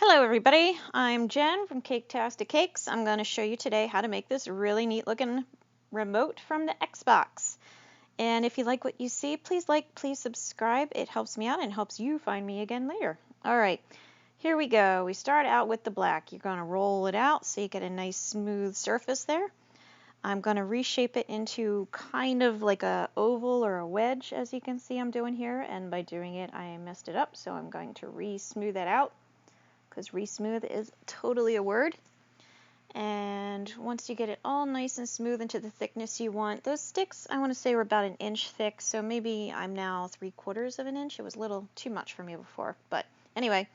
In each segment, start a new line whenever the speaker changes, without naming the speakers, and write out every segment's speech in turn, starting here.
Hello everybody, I'm Jen from Caketastic Cakes. I'm going to show you today how to make this really neat looking remote from the Xbox. And if you like what you see, please like, please subscribe. It helps me out and helps you find me again later. Alright, here we go. We start out with the black. You're going to roll it out so you get a nice smooth surface there. I'm going to reshape it into kind of like a oval or a wedge, as you can see I'm doing here. And by doing it, I messed it up, so I'm going to re-smooth that out, because re-smooth is totally a word. And once you get it all nice and smooth into the thickness you want, those sticks I want to say were about 1 inch thick, so maybe I'm now 3/4 of an inch. It was a little too much for me before, but anyway,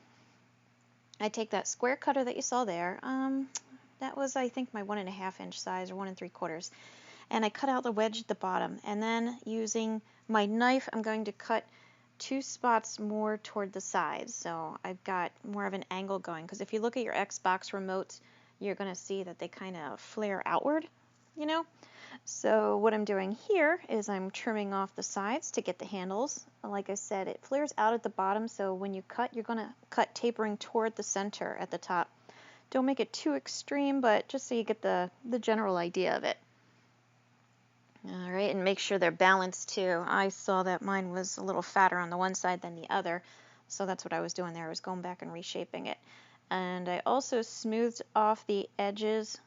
I take that square cutter that you saw there. That was, I think, my 1.5 inch size or 1 3/4, and I cut out the wedge at the bottom, and then using my knife I'm going to cut 2 spots more toward the sides, so I've got more of an angle going, because if you look at your Xbox remotes, you're going to see that they kind of flare outward, you know? So what I'm doing here is I'm trimming off the sides to get the handles. Like I said, it flares out at the bottom, so when you cut, you're going to cut tapering toward the center at the top. Don't make it too extreme, but just so you get the general idea of it. All right, and make sure they're balanced too. I saw that mine was a little fatter on the one side than the other, so that's what I was doing there. I was going back and reshaping it. And I also smoothed off the edges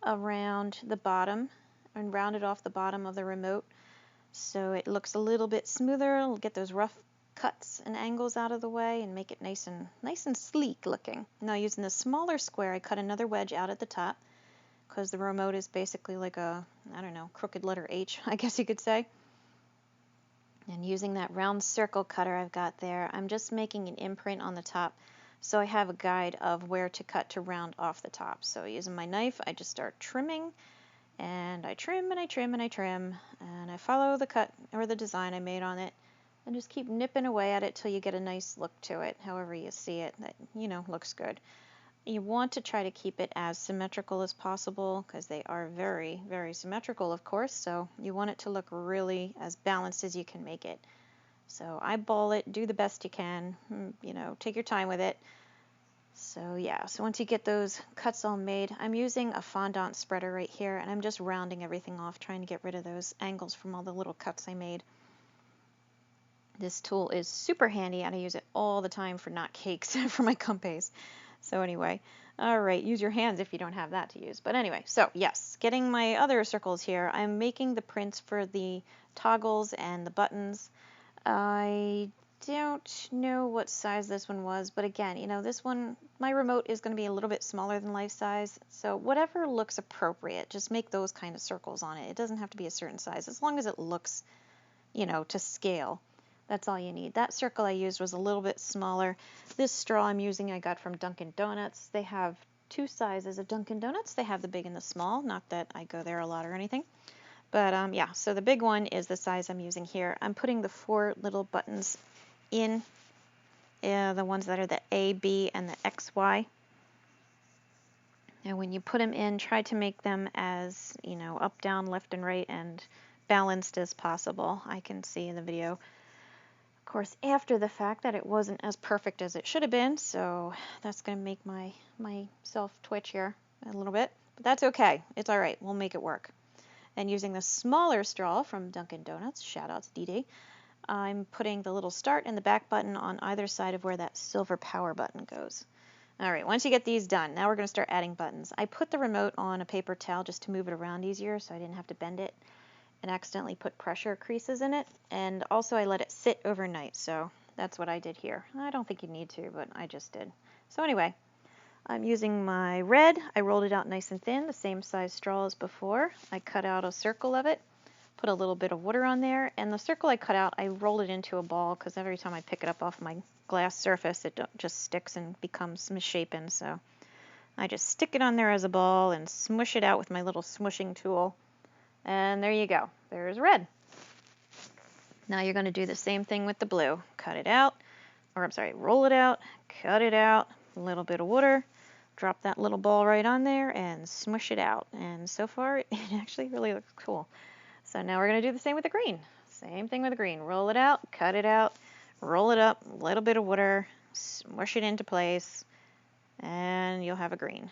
around the bottom and rounded off the bottom of the remote so it looks a little bit smoother. It'll get those rough cuts and angles out of the way and make it nice and sleek looking. Now, using the smaller square, I cut another wedge out at the top, because the remote is basically like a, I don't know, crooked letter H, I guess you could say. And using that round circle cutter I've got there, I'm just making an imprint on the top, so I have a guide of where to cut to round off the top. So using my knife, I just start trimming, and I trim and I trim and I trim, and I follow the cut or the design I made on it, and just keep nipping away at it till you get a nice look to it, however you see it, that, you know, looks good. You want to try to keep it as symmetrical as possible, because they are very, very symmetrical, of course, so you want it to look really as balanced as you can make it. So eyeball it, do the best you can, you know, take your time with it. So yeah, so once you get those cuts all made, I'm using a fondant spreader right here, and I'm just rounding everything off, trying to get rid of those angles from all the little cuts I made. This tool is super handy, and I use it all the time for not cakes, for my gumpaste. So anyway, all right, use your hands if you don't have that to use. But anyway, so yes, getting my other circles here, I'm making the prints for the toggles and the buttons. I don't know what size this one was, but again, you know, this one, my remote is going to be a little bit smaller than life size, so whatever looks appropriate, just make those kind of circles on it. It doesn't have to be a certain size, as long as it looks, you know, to scale. That's all you need. That circle I used was a little bit smaller. This straw I'm using I got from Dunkin' Donuts. They have 2 sizes of Dunkin' Donuts. They have the big and the small. Not that I go there a lot or anything. But yeah, so the big one is the size I'm using here. I'm putting the 4 little buttons in, the ones that are the A, B, and the X, Y. And when you put them in, try to make them as, you know, up, down, left, and right, and balanced as possible. I can see in the video, of course, after the fact, that it wasn't as perfect as it should have been, so that's going to make myself twitch here a little bit, but that's okay. It's all right. We'll make it work. And using the smaller straw from Dunkin' Donuts, shout out to Dee, I'm putting the little start and the back button on either side of where that silver power button goes. All right, once you get these done, now we're going to start adding buttons. I put the remote on a paper towel just to move it around easier, so I didn't have to bend it and accidentally put pressure creases in it. And also I let it sit overnight, so that's what I did here. I don't think you need to, but I just did. So anyway, I'm using my red. I rolled it out nice and thin, the same size straw as before. I cut out a circle of it, put a little bit of water on there, and the circle I cut out, I rolled it into a ball, because every time I pick it up off my glass surface, it just sticks and becomes misshapen. So I just stick it on there as a ball and smush it out with my little smushing tool. And there you go. There's red. Now you're going to do the same thing with the blue. Cut it out, or I'm sorry, roll it out, cut it out, a little bit of water, drop that little ball right on there, and smush it out. And so far, it actually really looks cool. So now we're going to do the same with the green. Same thing with the green. Roll it out, cut it out, roll it up, a little bit of water, smush it into place, and you'll have a green.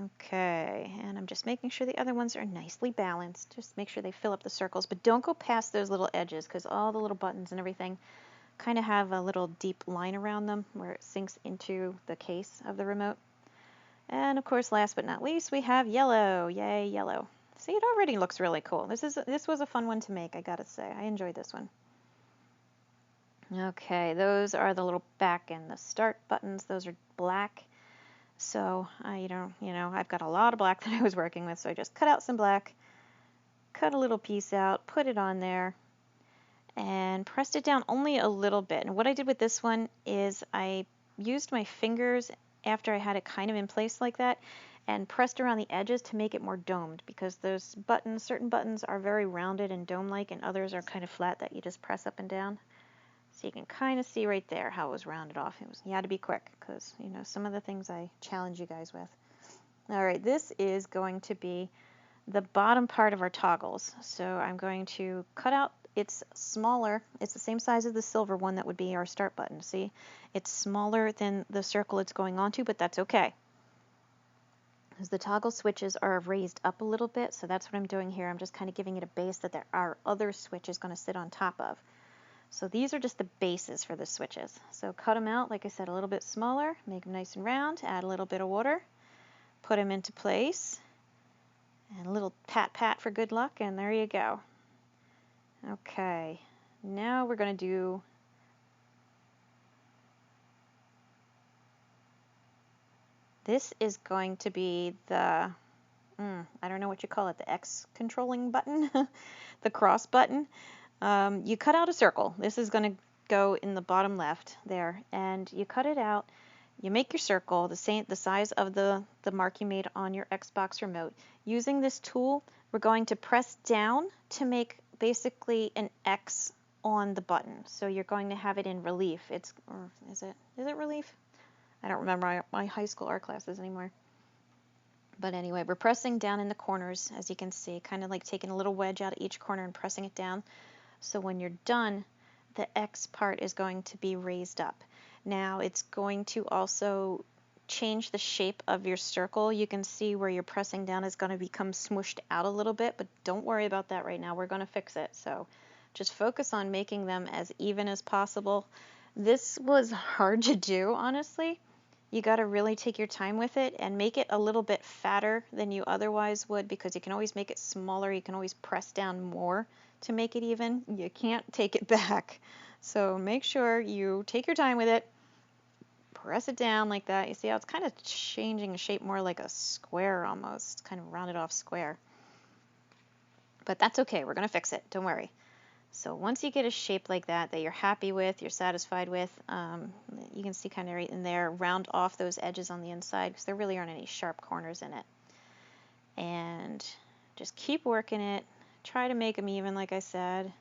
Okay, and I'm just making sure the other ones are nicely balanced. Just make sure they fill up the circles, but don't go past those little edges because all the little buttons and everything kind of have a little deep line around them where it sinks into the case of the remote. And of course, last but not least, we have yellow. Yay, yellow. See, it already looks really cool. This was a fun one to make, I gotta say. I enjoyed this one. Okay, those are the little back and the start buttons. Those are black. So I've got a lot of black that I was working with, so I just cut out some black, cut a little piece out, put it on there, and pressed it down only a little bit. And what I did with this one is I used my fingers after I had it kind of in place like that and pressed around the edges to make it more domed, because those buttons, certain buttons are very rounded and dome-like, and others are kind of flat that you just press up and down. So you can kind of see right there how it was rounded off. You had to be quick because, some of the things I challenge you guys with. All right, this is going to be the bottom part of our toggles. So I'm going to cut out, it's smaller, it's the same size as the silver one that would be our start button. See, it's smaller than the circle it's going onto, but that's okay. Because the toggle switches are raised up a little bit, so that's what I'm doing here. I'm just kind of giving it a base that our other switch is going to sit on top of. So these are just the bases for the switches. So cut them out, like I said, a little bit smaller, make them nice and round, add a little bit of water, put them into place, and a little pat for good luck, and there you go. Okay, now we're going to do this is going to be the, I don't know what you call it, the X controlling button, the cross button. You cut out a circle. This is going to go in the bottom left there, and you cut it out. You make your circle the size of the mark you made on your Xbox remote. Using this tool, we're going to press down to make basically an X on the button. So you're going to have it in relief. Is it relief? I don't remember my high school art classes anymore. But anyway, we're pressing down in the corners, as you can see, kind of like taking a little wedge out of each corner and pressing it down. So when you're done, the X part is going to be raised up. Now it's going to also change the shape of your circle. You can see where you're pressing down is going to become smooshed out a little bit, but don't worry about that right now. We're going to fix it. So just focus on making them as even as possible. This was hard to do, honestly. You got to really take your time with it and make it a little bit fatter than you otherwise would, because you can always make it smaller. You can always press down more to make it even. You can't take it back. So make sure you take your time with it. Press it down like that. You see how it's kind of changing shape, more like a square almost, kind of rounded off square. But that's okay. We're going to fix it. Don't worry. So once you get a shape like that you're happy with, you're satisfied with, you can see kind of right in there, round off those edges on the inside because there really aren't any sharp corners in it. And just keep working it. Try to make them even, like I said.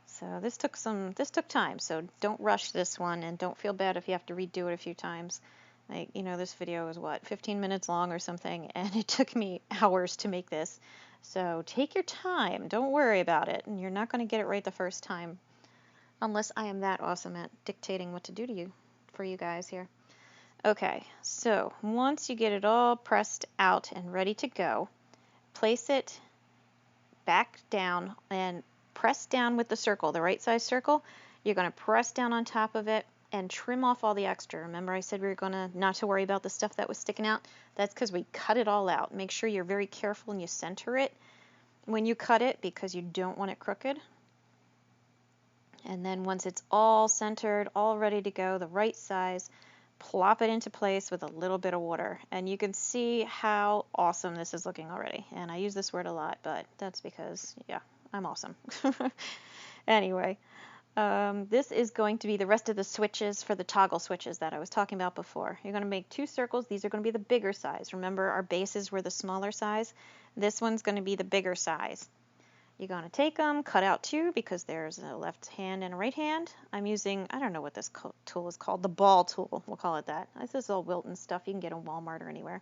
So this took time, so don't rush this one, and don't feel bad if you have to redo it a few times. Like, this video is 15 minutes long or something, and it took me hours to make this. So take your time, don't worry about it, and you're not going to get it right the first time, unless I am that awesome at dictating what to do for you guys here. Okay, so once you get it all pressed out and ready to go, place it back down and press down with the circle, the right size circle. You're going to press down on top of it and trim off all the extra. Remember I said we were going to not to worry about the stuff that was sticking out? That's because we cut it all out. Make sure you're very careful and you center it when you cut it, because you don't want it crooked. And then once it's all centered, all ready to go, the right size, plop it into place with a little bit of water. And you can see how awesome this is looking already. And I use this word a lot, but that's because, yeah, I'm awesome. Anyway, this is going to be the rest of the switches for the toggle switches that I was talking about before. You're going to make 2 circles. These are going to be the bigger size. Remember, our bases were the smaller size. This one's going to be the bigger size. You're going to take them, cut out 2, because there's a left hand and a right hand. I'm using, I don't know what this tool is called, the ball tool. We'll call it that. This is all Wilton stuff. You can get in Walmart or anywhere.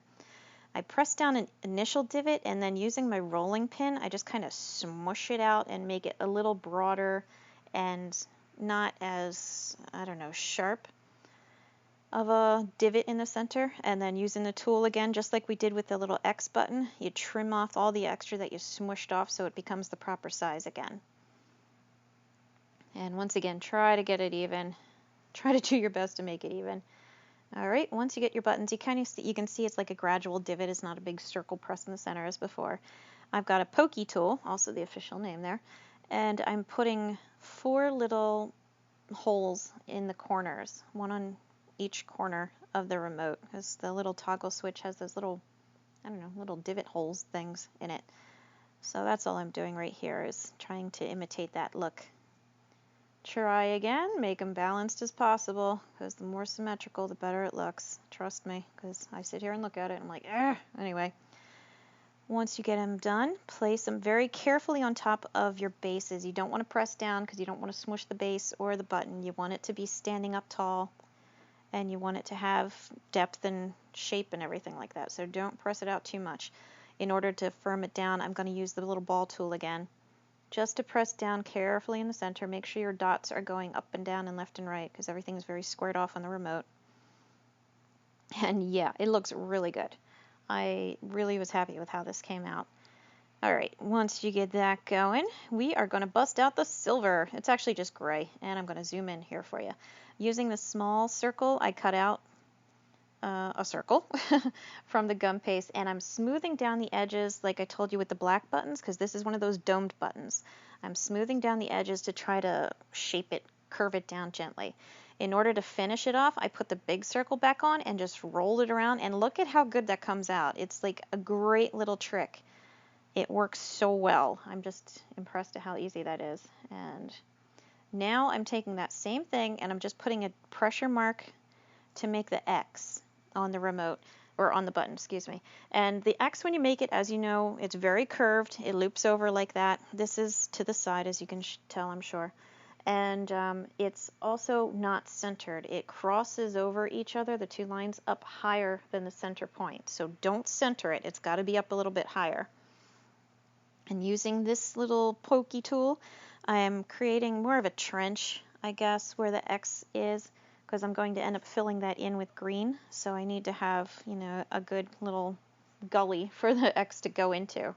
I press down an initial divot, and then using my rolling pin, I just kind of smush it out and make it a little broader and not as, I don't know, sharp. of a divot in the center, and then using the tool again, just like we did with the little X button, you trim off all the extra that you smushed off so it becomes the proper size again. And once again, try to get it even. Try to do your best to make it even. All right, once you get your buttons, you can see it's like a gradual divot. It's not a big circle pressed in the center as before. I've got a pokey tool, also the official name there, and I'm putting 4 little holes in the corners, one on each corner of the remote, because the little toggle switch has those little, I don't know, little divot holes things in it. So that's all I'm doing right here, is trying to imitate that look. Try again, make them balanced as possible, because the more symmetrical, the better it looks. Trust me, because I sit here and look at it and I'm like, eh. Anyway, once you get them done, place them very carefully on top of your bases. You don't want to press down because you don't want to smush the base or the button. You want it to be standing up tall, and you want it to have depth and shape and everything like that. So don't press it out too much. In order to firm it down, I'm going to use the little ball tool again, just to press down carefully in the center. Make sure your dots are going up and down and left and right, because everything is very squared off on the remote. And yeah, it looks really good. I really was happy with how this came out. All right, once you get that going, we are going to bust out the silver. It's actually just gray, and I'm going to zoom in here for you. Using the small circle, I cut out a circle from the gum paste, and I'm smoothing down the edges like I told you with the black buttons, because this is one of those domed buttons. I'm smoothing down the edges to try to shape it, curve it down gently. In order to finish it off, I put the big circle back on and just roll it around, and look at how good that comes out. It's like a great little trick. It works so well. I'm just impressed at how easy that is. And now I'm taking that same thing and I'm just putting a pressure mark to make the X on the remote, or on the button, excuse me. And the X, when you make it, as you know, it's very curved. It loops over like that. This is to the side, as you can tell, I'm sure. And it's also not centered. It crosses over each other, the 2 lines, up higher than the center point. So don't center it. It's got to be up a little bit higher. And using this little pokey tool, I am creating more of a trench, I guess, where the X is, because I'm going to end up filling that in with green. So I need to have, you know, a good little gully for the X to go into.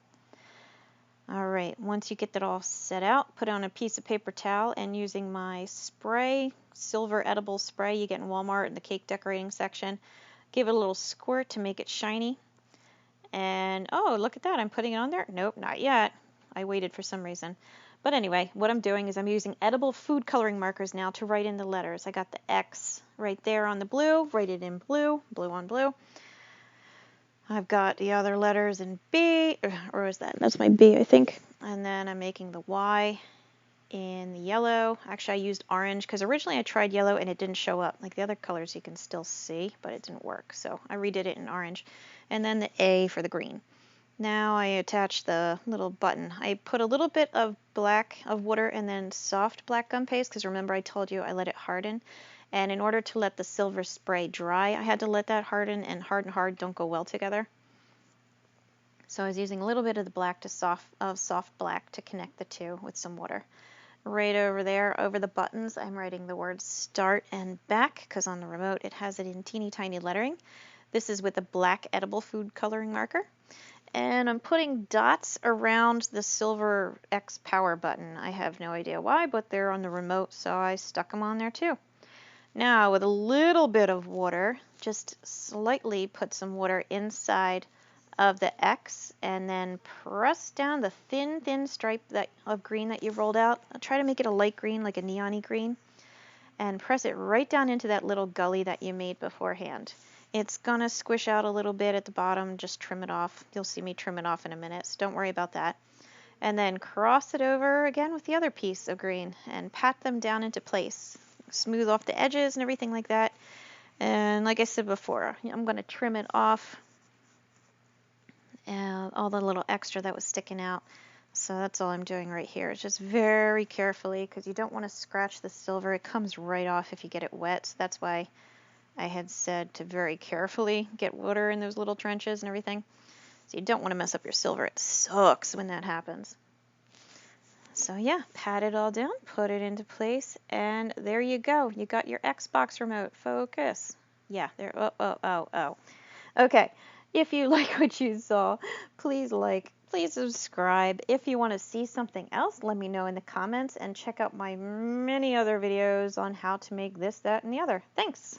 All right, once you get that all set out, put on a piece of paper towel, and using my spray, silver edible spray you get in Walmart in the cake decorating section, give it a little squirt to make it shiny. And oh, look at that, I'm putting it on there? Nope, not yet. I waited for some reason. But anyway, what I'm doing is I'm using edible food coloring markers now to write in the letters. I got the X right there on the blue, write it in blue, blue on blue. I've got the other letters in B, or is that's my B, I think. And then I'm making the Y in the yellow. Actually, I used orange because originally I tried yellow and it didn't show up. Like the other colors you can still see, but it didn't work. So I redid it in orange. And then the A for the green. Now I attach the little button. I put a little bit of black of water and then soft black gum paste, because remember I told you I let it harden. And in order to let the silver spray dry, I had to let that harden, and hard and hard don't go well together. So I was using a little bit of the black to soft black to connect the two with some water. Right over there, over the buttons, I'm writing the words start and back, because on the remote it has it in teeny tiny lettering. This is with a black edible food coloring marker. And I'm putting dots around the silver X power button. I have no idea why, but they're on the remote, so I stuck them on there too. Now, with a little bit of water, just slightly put some water inside of the X, and then press down the thin stripe of green that you rolled out. I'll try to make it a light green, like a neon-y green, and press it right down into that little gully that you made beforehand. It's going to squish out a little bit at the bottom. Just trim it off. You'll see me trim it off in a minute, so don't worry about that. And then cross it over again with the other piece of green and pat them down into place. Smooth off the edges and everything like that. And like I said before, I'm going to trim it off, and all the little extra that was sticking out. So that's all I'm doing right here. It's just very carefully, because you don't want to scratch the silver. It comes right off if you get it wet. So that's why I had said to very carefully get water in those little trenches and everything. So you don't want to mess up your silver. It sucks when that happens. So yeah, pat it all down, put it into place, and there you go. You got your Xbox remote. Focus. Yeah, there. Oh. Okay. If you like what you saw, please like, please subscribe. If you want to see something else, let me know in the comments and check out my many other videos on how to make this, that, and the other. Thanks.